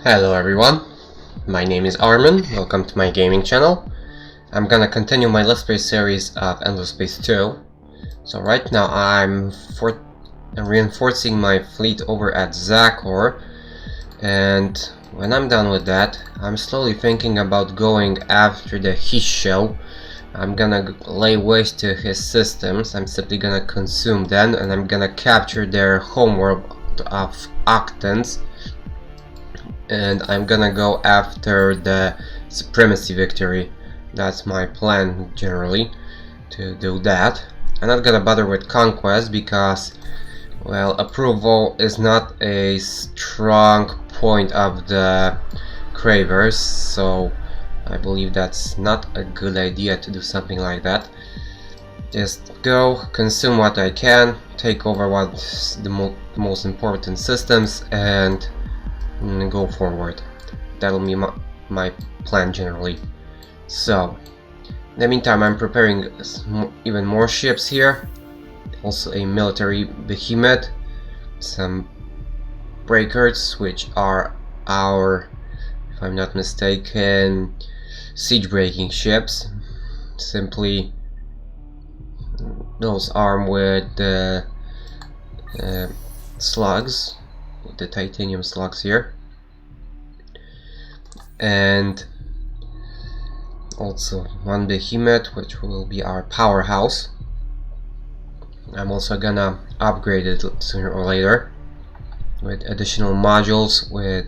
Hello everyone, my name is Armin, welcome to my gaming channel. I'm gonna continue my Let's Play series of Endless Space 2. So right now I'm reinforcing my fleet over at Zakor, and when I'm done with that, I'm slowly thinking about going after the Hisho. I'm gonna lay waste to his systems, I'm simply gonna consume them, and I'm gonna capture their homeworld of Octans. And I'm gonna go after the supremacy victory. That's my plan generally, to do that. I'm not gonna bother with conquest because, well, approval is not a strong point of the Cravers, so I believe that's not a good idea to do something like that. Just go, consume what I can, take over what's the most important systems, and go forward. That'll be my plan generally. So, in the meantime, I'm preparing even more ships here. Also a military behemoth, some breakers, which are our, if I'm not mistaken, siege breaking ships. Simply those armed with the slugs, the titanium slugs here, and also one behemoth, which will be our powerhouse. I'm also gonna upgrade it sooner or later with additional modules, with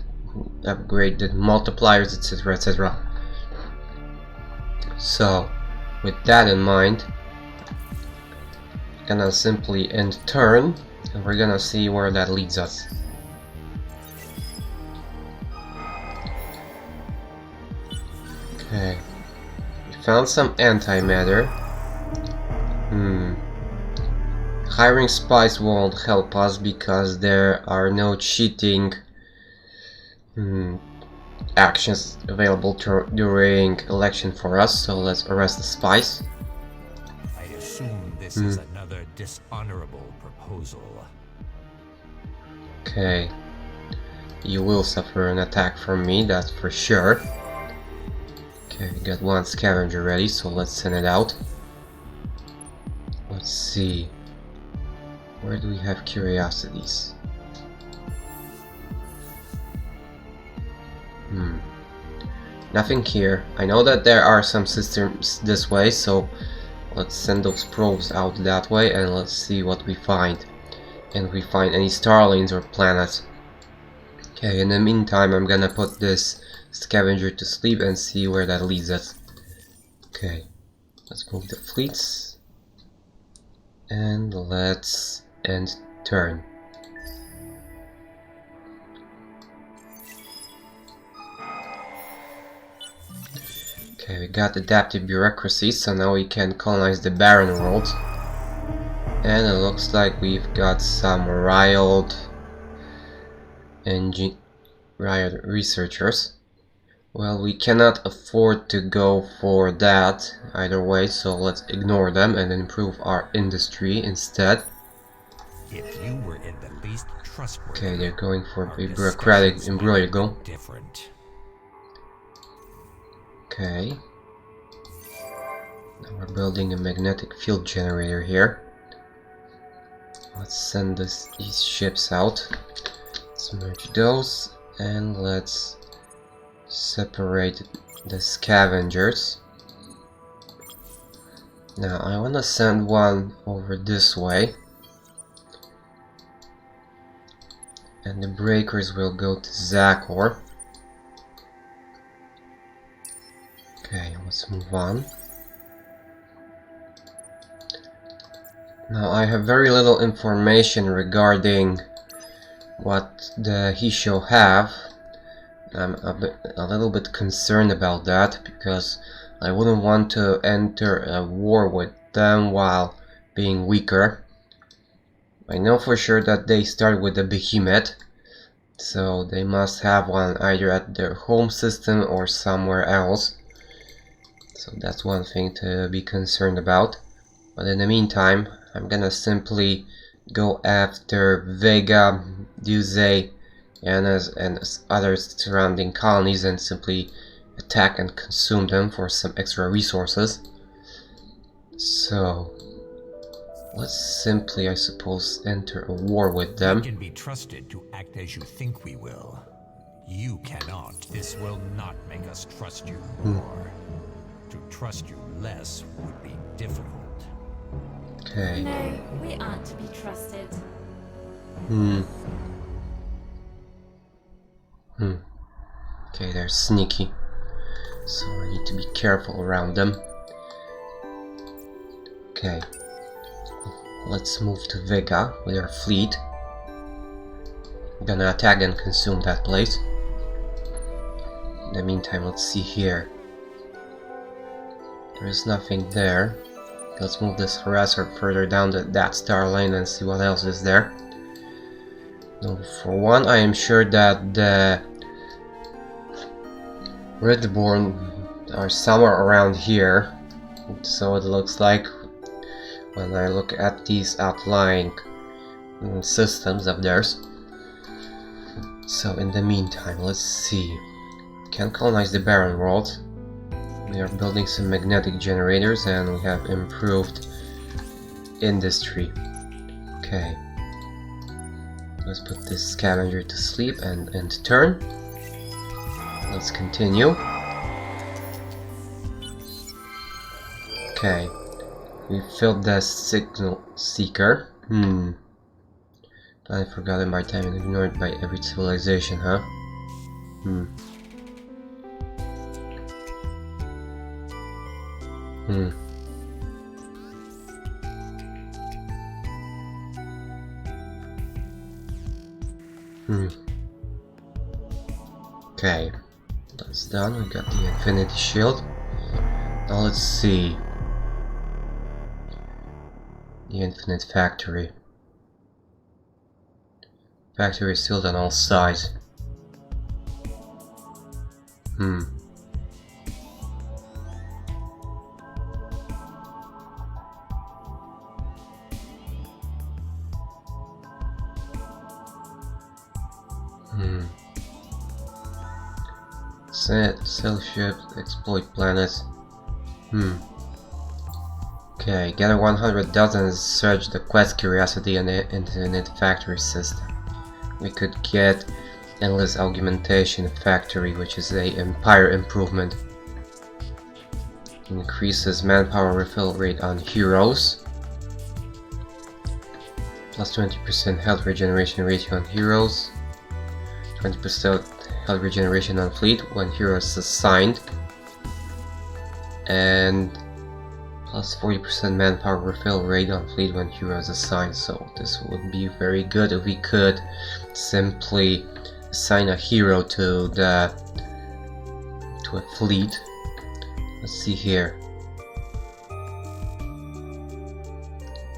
upgraded multipliers, etc, etc. So with that in mind, I'm gonna simply end turn, and we're gonna see where that leads us. Okay, we found some antimatter. Hiring spies won't help us because there are no cheating actions available during election for us, so let's arrest the spies. I assume this is another dishonorable proposal. Okay, you will suffer an attack from me, that's for sure. Okay, we got one scavenger ready, so let's send it out. Let's see. Where do we have curiosities? Nothing here. I know that there are some systems this way, so let's send those probes out that way and let's see what we find. And if we find any starlings or planets. Okay, in the meantime, I'm gonna put this scavenger to sleep and see where that leads us. Okay, let's move the fleets and let's end turn. Okay, we got adaptive bureaucracy, so now we can colonize the barren world. And it looks like we've got some riot researchers. Well, we cannot afford to go for that either way, so let's ignore them and improve our industry instead. If you were in the least trustworthy, okay, they're going for a bureaucratic embroidery. Different. Okay. Now we're building a magnetic field generator here. Let's send these ships out. Let's merge those and let's separate the scavengers. Now I want to send one over this way, and the breakers will go to Zakor. Okay, let's move on. Now I have very little information regarding what the Hisho have. I'm a little bit concerned about that because I wouldn't want to enter a war with them while being weaker. I know for sure that they start with a behemoth, so they must have one either at their home system or somewhere else. So that's one thing to be concerned about. But in the meantime, I'm gonna simply go after Vega, Duse, and as other surrounding colonies and simply attack and consume them for some extra resources. So let's simply, I suppose, enter a war with them. We can be trusted to act as you think we will. You cannot. This will not make us trust you more. To trust you less would be difficult. Okay. No, we aren't to be trusted. Okay, they're sneaky, so I need to be careful around them. Okay, let's move to Vega with our fleet. We're gonna attack and consume that place. In the meantime, let's see here. There is nothing there. Let's move this harasser further down that star lane and see what else is there. No, for one, I am sure that the Redborn are somewhere around here. So it looks like when I look at these outlying systems of theirs. So in the meantime, let's see. We can colonize the barren world. We are building some magnetic generators and we have improved industry. Okay. Let's put this scavenger to sleep and end turn. Let's continue. Okay. We filled the signal seeker. I forgot my time and ignored by every civilization, huh? Okay, that's done. We got the infinity shield. Now let's see. The infinite factory. Factory is sealed on all sides. Sail ships, exploit planets. Okay, gather 100 dozens, search the quest curiosity and the infinite factory system. We could get endless augmentation factory, which is a empire improvement. Increases manpower refill rate on heroes. Plus 20% health regeneration ratio on heroes. 20% health regeneration on fleet when heroes assigned. And plus 40% manpower refill rate on fleet when heroes assigned. So this would be very good if we could simply assign a hero to a fleet. Let's see here.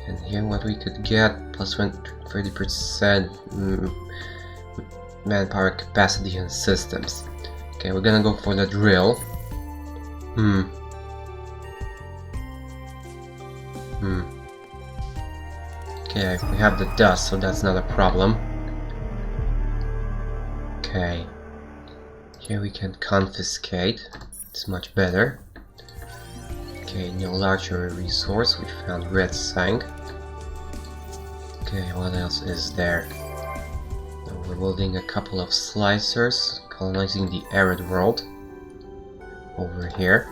And here what we could get, plus 30% manpower capacity and systems. Okay, we're gonna go for the drill. Okay, we have the dust, so that's not a problem. Okay. Here we can confiscate. It's much better. Okay, new luxury resource. We found red sank. Okay, what else is there? Now we're building a couple of slicers, colonizing the arid world. Over here.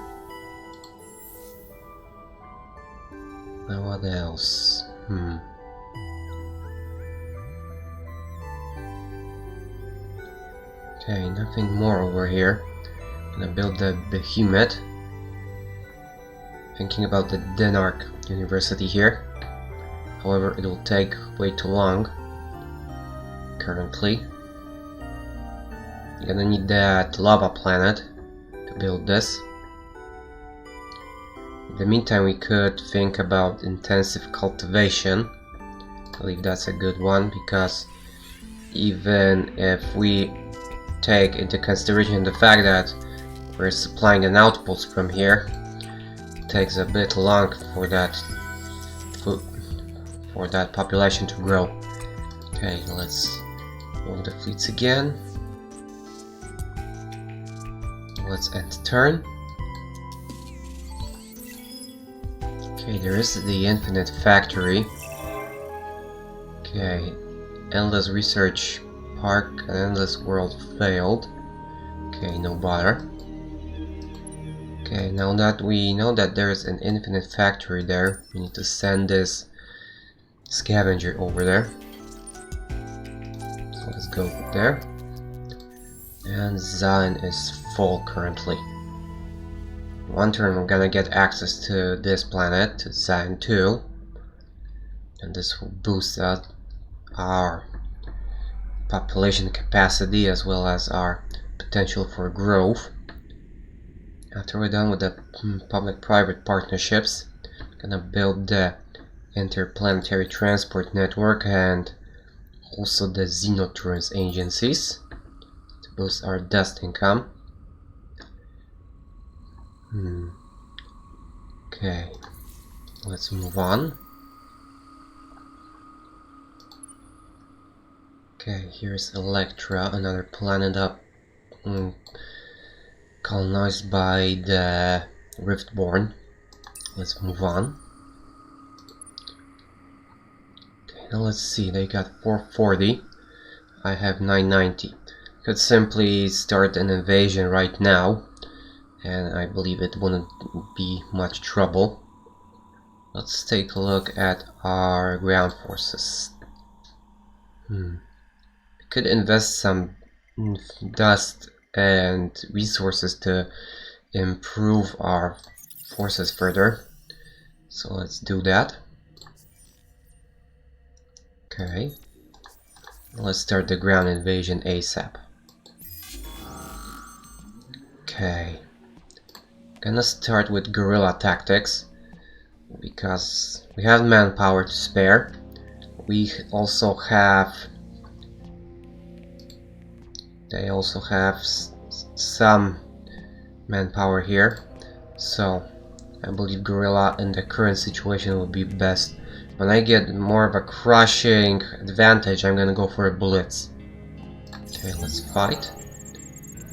Now what else? Okay, nothing more over here. I'm gonna build the behemoth. Thinking about the Denark University here. However, it will take way too long. Currently. You're gonna need that lava planet to build this. In the meantime, we could think about intensive cultivation. I believe that's a good one, because even if we take into consideration the fact that we're supplying an outpost from here, it takes a bit long for that population to grow. Okay, let's All the fleets again. Let's end turn. Okay, there is the Infinite Factory. Okay, Endless Research Park and Endless World failed. Okay, no bother. Okay, now that we know that there is an Infinite Factory there, we need to send this scavenger over there. So let's go there. And Zion is full currently. One turn we're gonna get access to this planet, to Zion 2. And this will boost up our population capacity as well as our potential for growth. After we're done with the public-private partnerships, I'm gonna build the interplanetary transport network and also the Xenotrans agencies to boost our dust income. Okay, let's move on. Okay, here's Electra, another planet up colonized by the Riftborn. Let's move on. Okay, now let's see, they got 440. I have 990. Could simply start an invasion right now, and I believe it wouldn't be much trouble. Let's take a look at our ground forces. We could invest some dust and resources to improve our forces further. So let's do that. Okay. Let's start the ground invasion ASAP. Okay. Gonna start with guerrilla tactics because we have manpower to spare. We also have They also have some manpower here, so I believe guerrilla in the current situation would be best. When I get more of a crushing advantage, I'm gonna go for a blitz. Okay, let's fight.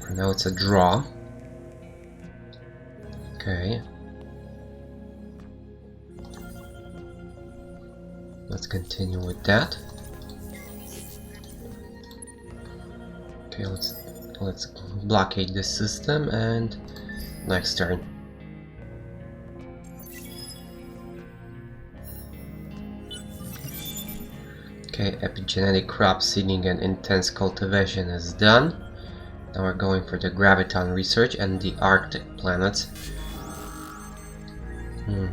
For now it's a draw. Okay. Let's continue with that. Okay, let's blockade this system and next turn. Okay, epigenetic crop seeding and intense cultivation is done. Now we're going for the graviton research and the Arctic planets.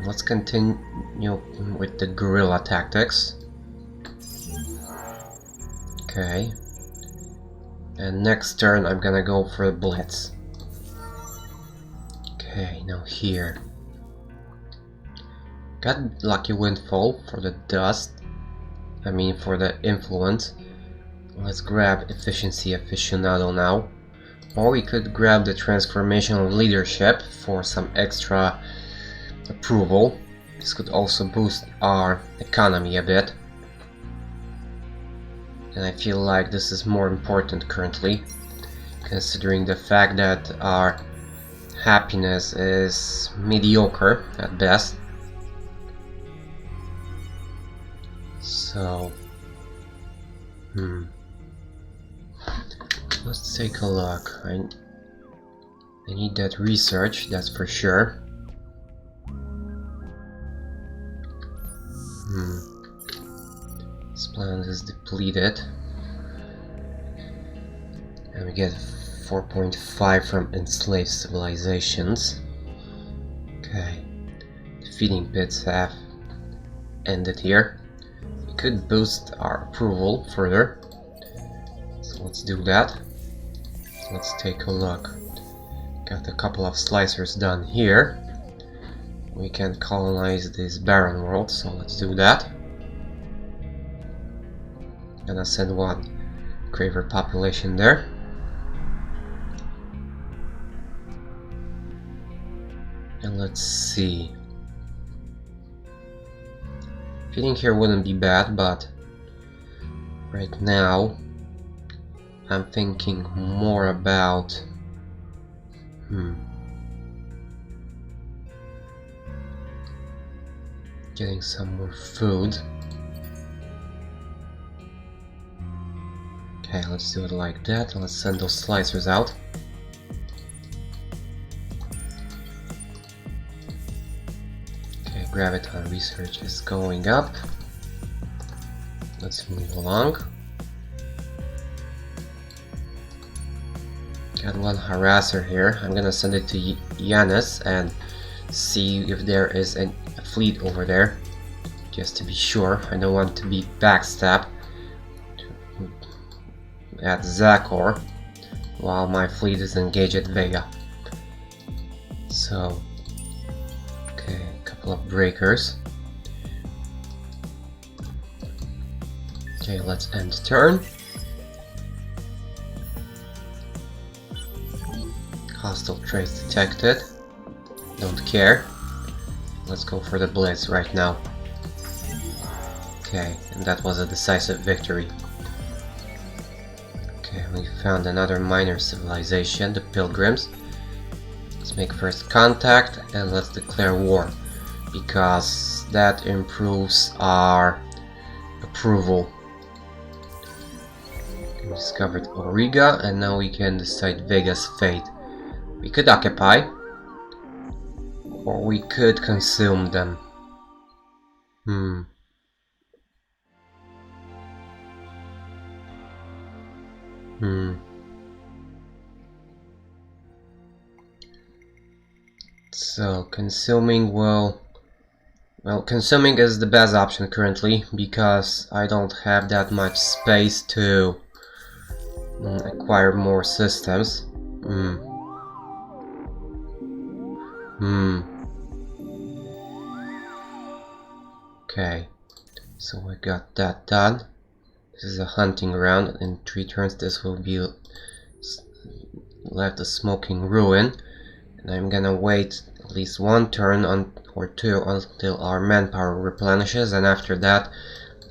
Let's continue with the guerrilla tactics. Okay. And next turn I'm gonna go for a blitz. Okay, now here. Got lucky windfall for the dust. I mean for the influence. Let's grab efficiency aficionado now. Or we could grab the transformational leadership for some extra approval. This could also boost our economy a bit. And I feel like this is more important currently, considering the fact that our happiness is mediocre at best. So, let's take a look. I need that research, that's for sure. This planet is depleted. And we get 4.5 from enslaved civilizations. Okay. The feeding pits have ended here. We could boost our approval further. So let's do that. Let's take a look. Got a couple of slicers done here. We can colonize this barren world, so let's do that. Gonna send one Craver population there. And let's see. Feeding here wouldn't be bad, but right now I'm thinking more about... getting some more food. Okay, let's do it like that. Let's send those slicers out. Okay, graviton research is going up. Let's move along. Got one harasser here. I'm gonna send it to Yanis and see if there is a fleet over there, just to be sure. I don't want to be backstabbed at Zakor while my fleet is engaged at Vega. So, okay, a couple of breakers. Okay, let's end turn. Hostile trace detected. Don't care. Let's go for the blitz right now. Okay, and that was a decisive victory. Okay, we found another minor civilization, the Pilgrims. Let's make first contact and let's declare war, because that improves our approval. We discovered Auriga, and now we can decide Vega's fate. We could occupy, or we could consume them. So consuming will... Well, consuming is the best option currently, because I don't have that much space to acquire more systems. Okay, so we got that done. This is a hunting round. In 3 turns this will be left a smoking ruin, and I'm gonna wait at least 1 turn or 2 until our manpower replenishes, and after that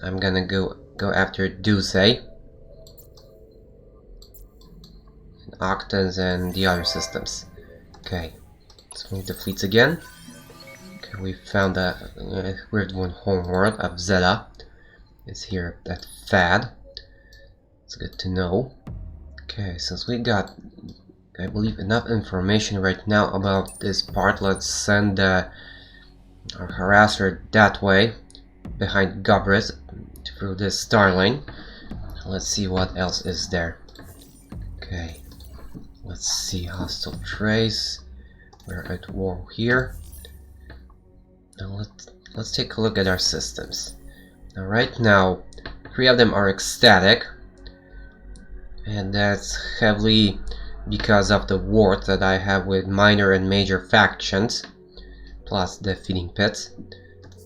I'm gonna go after Duce, Octans and the other systems. Okay, let's move the fleets again. Okay, we found a weird one homeworld of Zeta. It's here at Fad. It's good to know. Okay, since we got, I believe, enough information right now about this part, let's send our harasser that way, behind Gobris, through this starling. Let's see what else is there. Okay, let's see, hostile trace. We're at war here. Now let's take a look at our systems. Now right now, 3 of them are ecstatic, and that's heavily because of the wars that I have with minor and major factions, plus the feeding pits.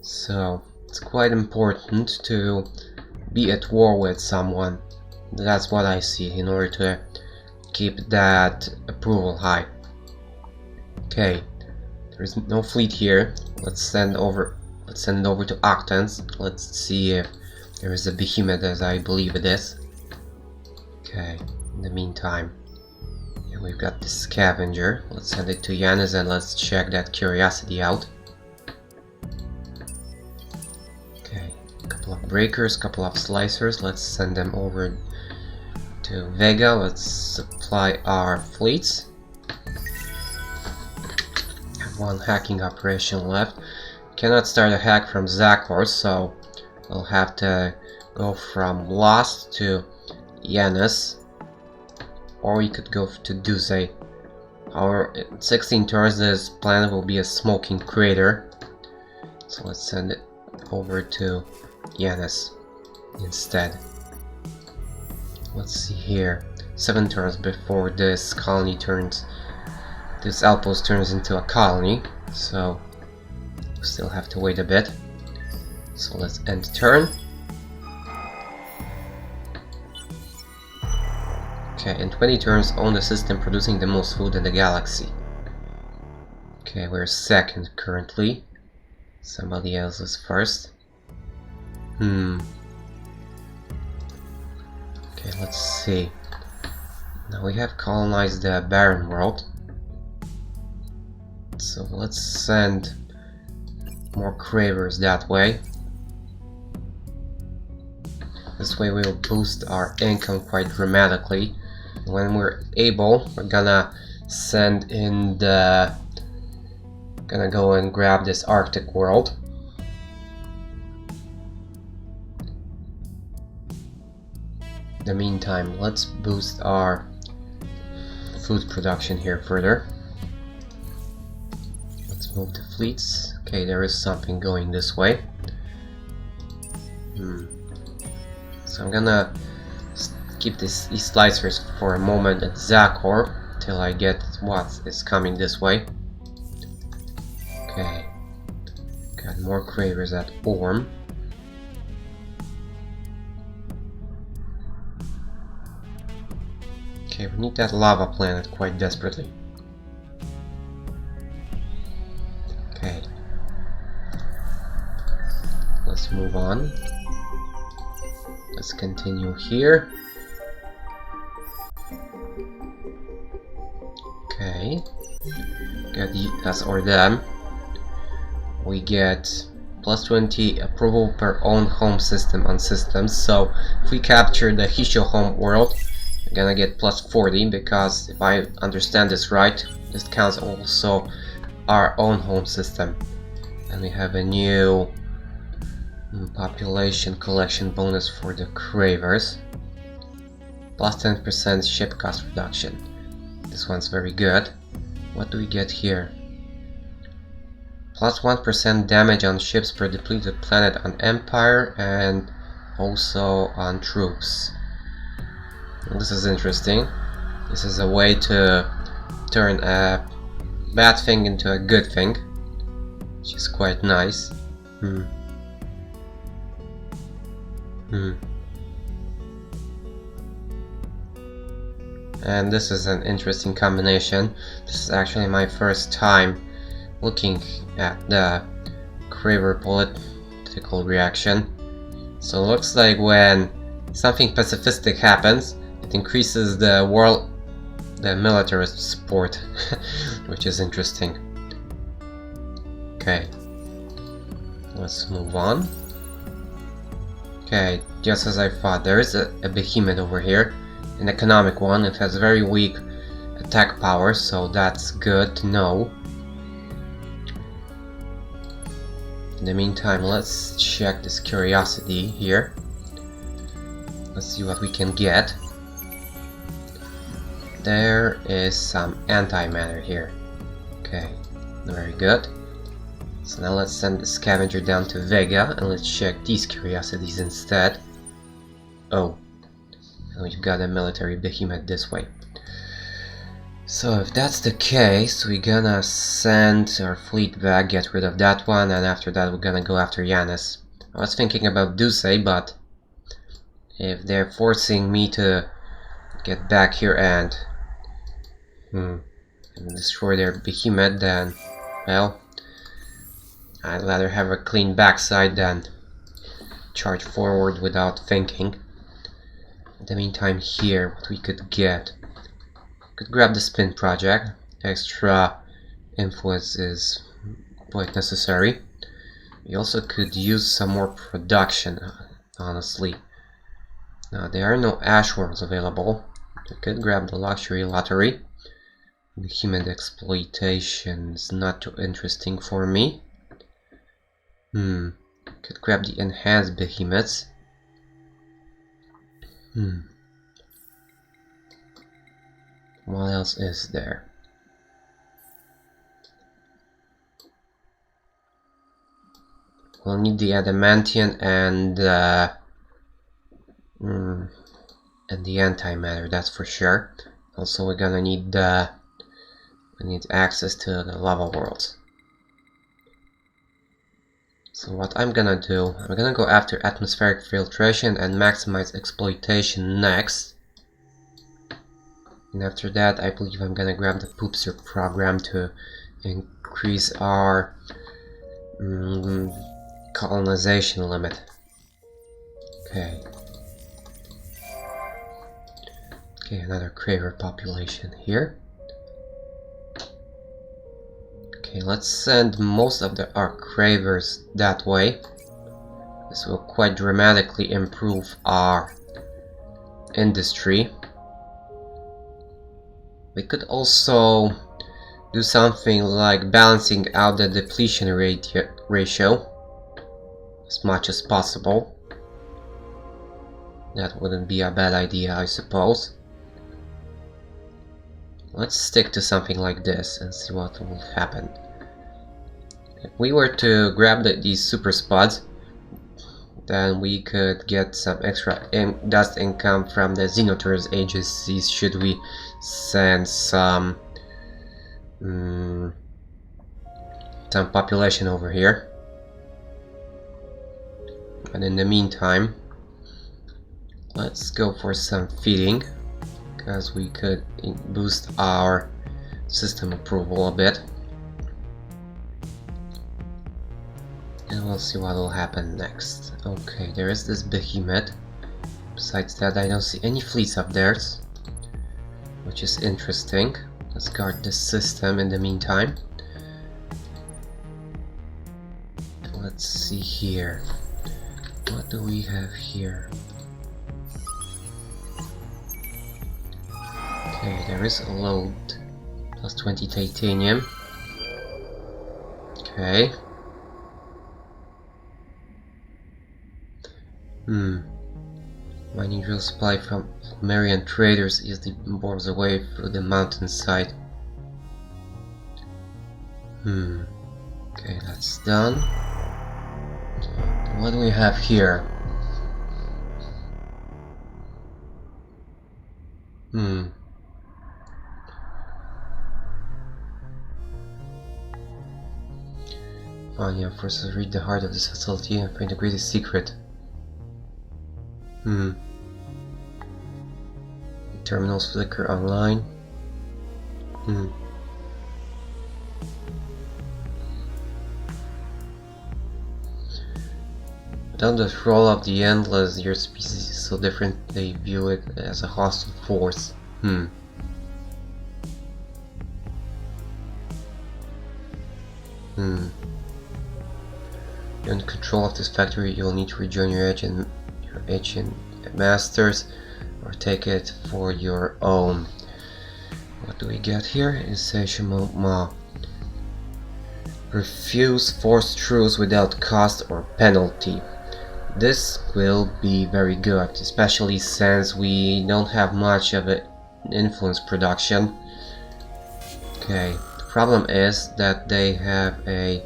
So it's quite important to be at war with someone. That's what I see, in order to keep that approval high. Okay, there's no fleet here. Let's send it over to Octans. Let's see if there is a behemoth, as I believe it is. Okay, in the meantime, here we've got the scavenger. Let's send it to Yanis and let's check that curiosity out. Okay, a couple of breakers, couple of slicers. Let's send them over to Vega. Let's supply our fleets. Have 1 hacking operation left. Cannot start a hack from Zakor, so we'll have to go from Lost to Yanis, or we could go to Duce. Our 16 turns, this planet will be a smoking crater, so let's send it over to Yanis instead. Let's see here, 7 turns before this colony this outpost turns into a colony, so we still have to wait a bit. So let's end turn. Okay, in 20 turns, own the system producing the most food in the galaxy. Okay, we're second currently. Somebody else is first. Okay, let's see. Now we have colonized the barren world. So let's send more Cravers that way. This way we'll boost our income quite dramatically. When we're able, we're gonna send in the... Gonna go and grab this Arctic world. In the meantime, let's boost our food production here further. Let's move the fleets. Okay, there is something going this way. So I'm gonna keep these slicers for a moment at Zakor till I get what is coming this way. Okay, got more Cravers at Orm. Okay, we need that lava planet quite desperately. Okay, let's move on. Let's continue here. Okay, get us or them. We get plus 20 approval per own home system on systems. So if we capture the Hisho home world, we're gonna get plus 40, because if I understand this right, this counts also our own home system. And we have a new population collection bonus for the Cravers. Plus 10% ship cost reduction. This one's very good. What do we get here? Plus 1% damage on ships per depleted planet on Empire and also on troops. This is interesting. This is a way to turn a bad thing into a good thing, which is quite nice. And this is an interesting combination. This is actually my first time looking at the Craver political reaction. So it looks like when something pacifistic happens, it increases the militarist support, which is interesting. Okay, let's move on. Okay, just as I thought, there is a behemoth over here, an economic one. It has very weak attack power, so that's good to know. In the meantime, let's check this curiosity here. Let's see what we can get. There is some antimatter here. Okay, very good. So now let's send the scavenger down to Vega and let's check these curiosities instead. Oh, and we've got a military behemoth this way. So if that's the case, we're gonna send our fleet back, get rid of that one, and after that we're gonna go after Yanis. I was thinking about Duce, but if they're forcing me to get back here and destroy their behemoth, then, well, I'd rather have a clean backside than charge forward without thinking. In the meantime, here, what we could get. Could grab the spin project. Extra influence is quite necessary. We also could use some more production, honestly. Now, there are no ash worlds available. We could grab the luxury lottery. The human exploitation is not too interesting for me. Could grab the enhanced behemoths. What else is there? We'll need the adamantium and the antimatter, that's for sure. Also, we're gonna need access to the lava worlds. So what I'm gonna do, I'm gonna go after atmospheric filtration and maximize exploitation next. And after that, I believe I'm gonna grab the Poopster program to increase our colonization limit. Okay. Okay, another Craver population here. Okay, let's send most of our Cravers that way. This will quite dramatically improve our industry. We could also do something like balancing out the depletion ratio as much as possible. That wouldn't be a bad idea, I suppose. Let's stick to something like this and see what will happen. If we were to grab these super spots, then we could get some extra dust income from the Xenotourist agencies should we send some population over here. But in the meantime, let's go for some feeding, because we could boost our system approval a bit. And we'll see what will happen next. Okay, there is this behemoth. Besides that, I don't see any fleets up there, which is interesting. Let's guard this system in the meantime. Let's see here. What do we have here? Okay, there is a load. Plus 20 titanium. Okay. Mining drill supply from Marian traders easily bores away through the mountainside. Okay, that's done. What do we have here? Vanya forces read the heart of this facility and find the greatest secret. Terminals flicker online. Without the roll of the endless, your species is so different they view it as a hostile force. You're in control of this factory. You'll need to rejoin your ancient masters or take it for your own. What do we get here? Insatiable. Refuse forced truce without cost or penalty. This will be very good, especially since we don't have much of an influence production. Okay, the problem is that they have a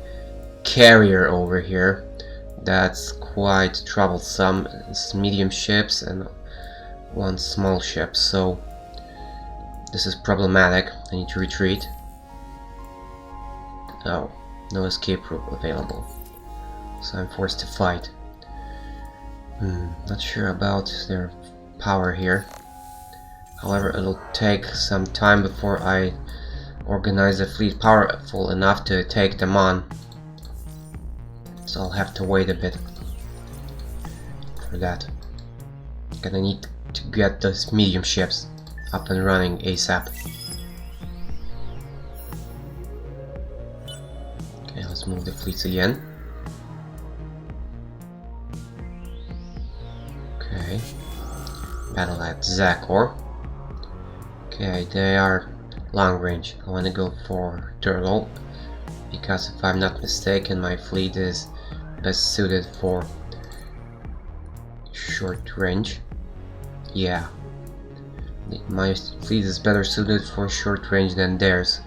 carrier over here that's quite troublesome. It's medium ships and one small ship, so this is problematic. I need to retreat. Oh, no escape route available, so I'm forced to fight. Not sure about their power here. However, it'll take some time before I organize a fleet powerful enough to take them on. So I'll have to wait a bit for that. Gonna need to get those medium ships up and running ASAP. Okay, let's move the fleets again. Okay, battle at Zakor. Okay, they are long range. I want to go for Turtle, because if I'm not mistaken, my fleet is best suited for short range. Yeah, my fleet is better suited for short range than theirs.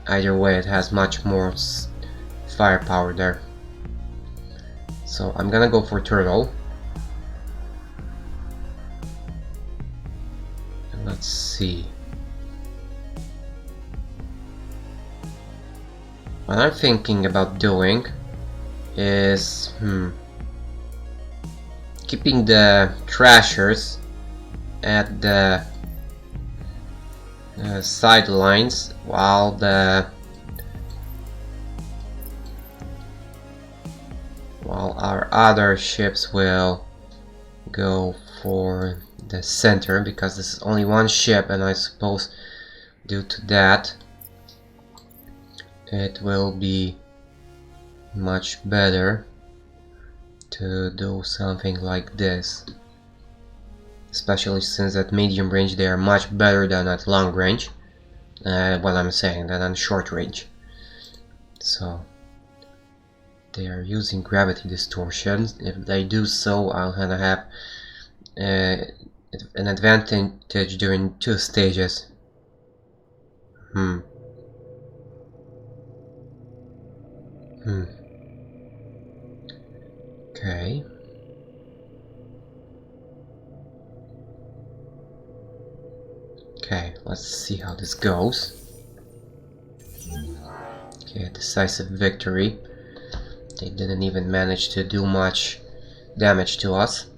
Either way, it has much more firepower there. So I'm gonna go for Turtle. And let's see. What I'm thinking about doing is keeping the Trashers at the sidelines while our other ships will go for the center, because this is only one ship, and I suppose due to that it will be much better to do something like this, especially since at medium range they are much better than at long range. What I'm saying, than on short range. So they are using gravity distortion. If they do so, I'll have an advantage during 2 stages. Okay. Okay, let's see how this goes. Okay, a decisive victory. They didn't even manage to do much damage to us.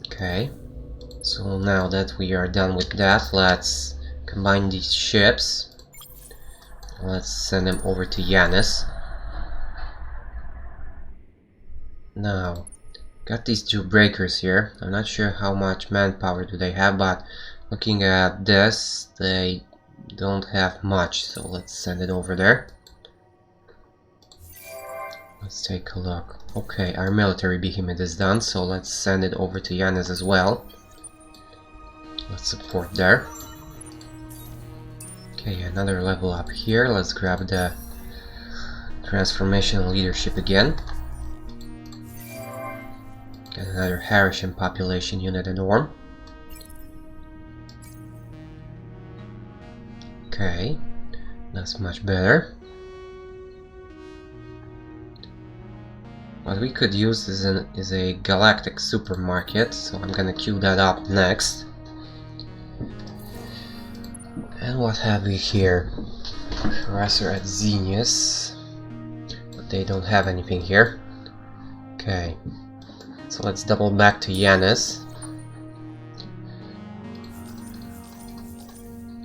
Okay, so now that we are done with that, let's combine these ships. Let's send them over to Yanis. Now, got these 2 breakers here. I'm not sure how much manpower do they have, but looking at this, they don't have much, so let's send it over there. Let's take a look. Okay, our military behemoth is done, so let's send it over to Yanis as well. Let's support there. Okay, another level up here. Let's grab the transformation leadership again. Get another Harisham population unit in Orm. Okay, that's much better. What we could use is a galactic supermarket, so I'm gonna queue that up next. And what have we here? Harasser at Xenius, but they don't have anything here. Okay, so let's double back to Yanis.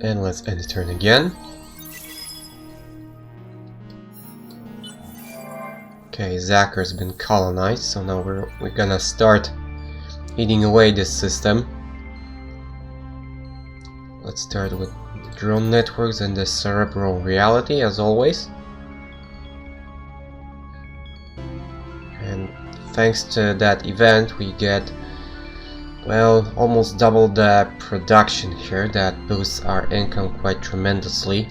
And let's end the turn again. Okay, Zakhar's been colonized, so now we're gonna start eating away this system. Let's start with the drone networks and the cerebral reality, as always. And thanks to that event, we get, well, almost double the production here. That boosts our income quite tremendously.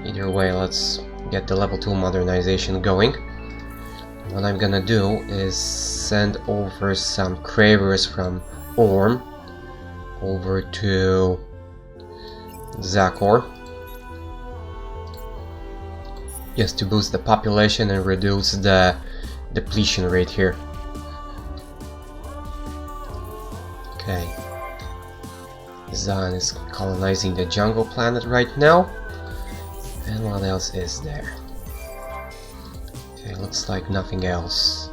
Either way, let's get the level 2 modernization going. What I'm gonna do is send over some Cravers from Orm over to Zakhor, just to boost the population and reduce the depletion rate here. Okay, Zahn is colonizing the jungle planet right now. And what else is there? Okay, looks like nothing else.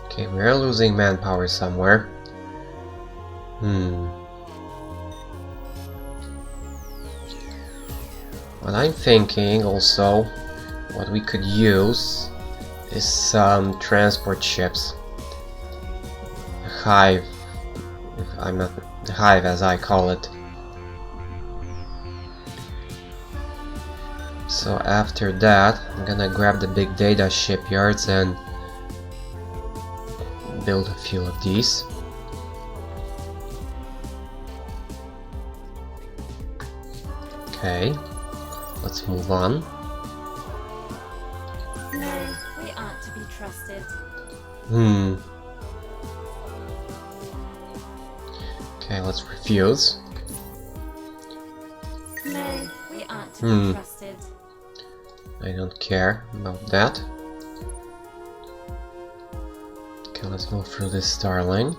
Okay, we're losing manpower somewhere. What I'm thinking also, what we could use is some transport ships. A hive, if I'm not the hive as I call it. So after that, I'm gonna grab the big data shipyards and build a few of these. Okay, let's move on. No, we aren't to be trusted. Okay, let's refuse. No, we aren't to be trusted. I don't care about that. Okay, let's go through this Starling.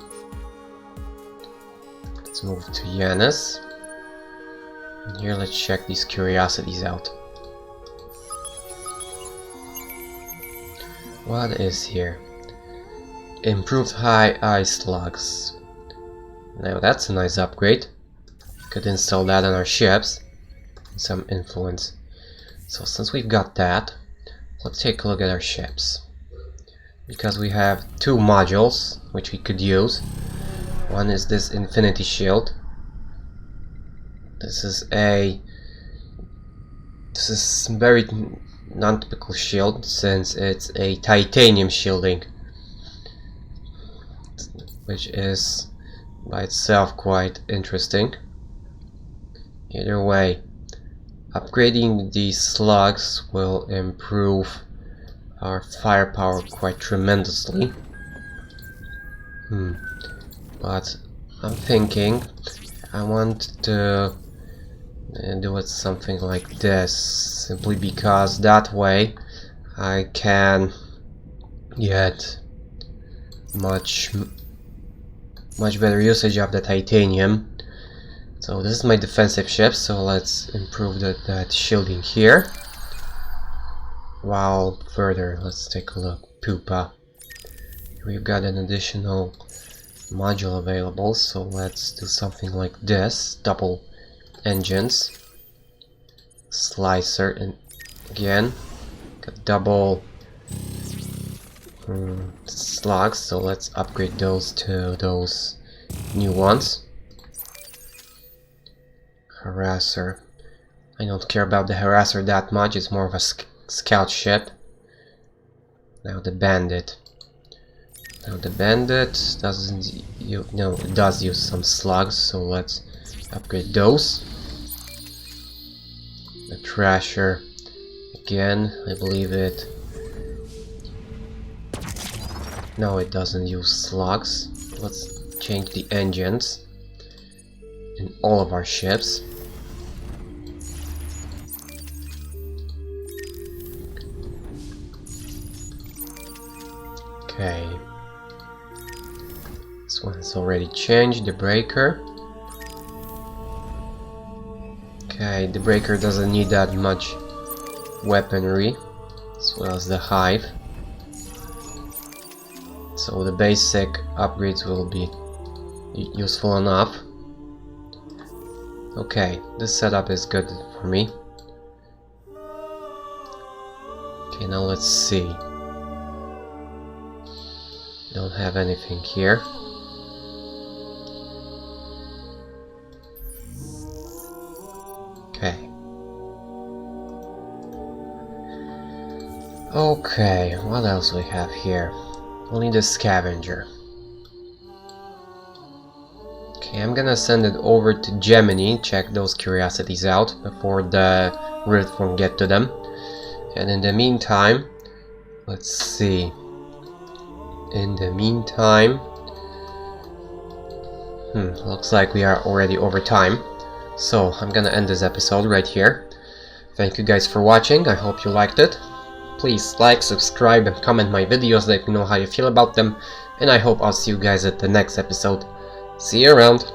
Let's move to Yanis. And here, let's check these curiosities out. What is here? Improved high ice logs. Now that's a nice upgrade. Could install that on our ships. Some influence. So since we've got that, let's take a look at our ships. because we have two modules which we could use. One is this infinity shield. This is very non-typical shield since it's a titanium shielding, which is by itself quite interesting. Either way, upgrading these slugs will improve our firepower quite tremendously. But I'm thinking I want to do it something like this, simply because that way I can get much better usage of the titanium. So this is my defensive ship, so let's improve that shielding here. While further, let's take a look. Pupa. We've got an additional module available, so let's do something like this. Double engines. Slicer, and again, got double slugs, so let's upgrade those to those new ones. Harasser. I don't care about the Harasser that much, it's more of a scout ship. Now the Bandit. Now the Bandit doesn't it does use some slugs, so let's upgrade those. The Thrasher. Again, I believe it. No, it doesn't use slugs. Let's change the engines in all of our ships. Okay. This one is already changed, the breaker. Okay, the breaker doesn't need that much weaponry, as well as the hive. So the basic upgrades will be useful enough. Okay, this setup is good for me. Okay, now let's see. Don't have anything here. Okay. Okay, what else we have here? Only the scavenger. Okay, I'm gonna send it over to Gemini, check those curiosities out before the rift won't get to them. And in the meantime, let's see. In the meantime, looks like we are already over time. So I'm gonna end this episode right here. Thank you guys for watching, I hope you liked it. Please like, subscribe, and comment my videos, let me know how you feel about them. And I hope I'll see you guys at the next episode. See you around!